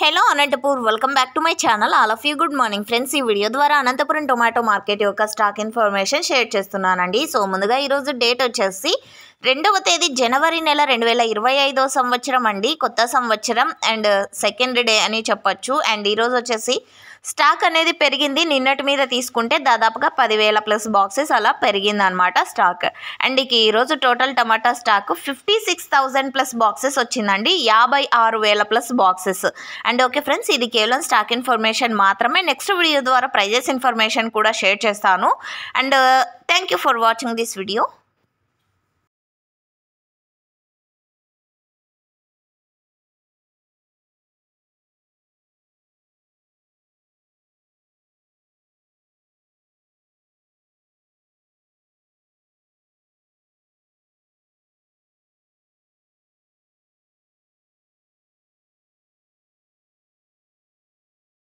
Hello Anantapur welcome back to my channel all of you good morning friends. ఈ video ద్వారా Anantapuram tomato market యొక్క stock information share చేస్తున్నానండి. So ముందుగా ఈరోజు date వచ్చేసి 2వ తేదీ జనవరి నెల 2025 సంవత్సరం అండి. కొత్త సంవత్సరం అండ్ సెకండ్ డే అని చెప్పొచ్చు. అండ్ ఈరోజు వచ్చేసి స్టాక్ అనేది పెరిగింది. నిన్నటి మీద తీసుకుంటే దాదాపుగా 10,000 ప్లస్ బాక్సెస్ అలా పెరిగిందనమాట స్టాక్. అండ్ ఈరోజు టోటల్ టమాటా స్టాక్ 56,000 ప్లస్ బాక్సెస్ వచ్చిందండి. 56,000 plus boxes. And okay friends, ఇది కేవలం స్టాక్ ఇన్ఫర్మేషన్ మాత్రమే. నెక్స్ట్ వీడియో ద్వారా ప్రైజెస్ ఇన్ఫర్మేషన్ కూడా షేర్ చేస్తాను. And thank you for watching this video.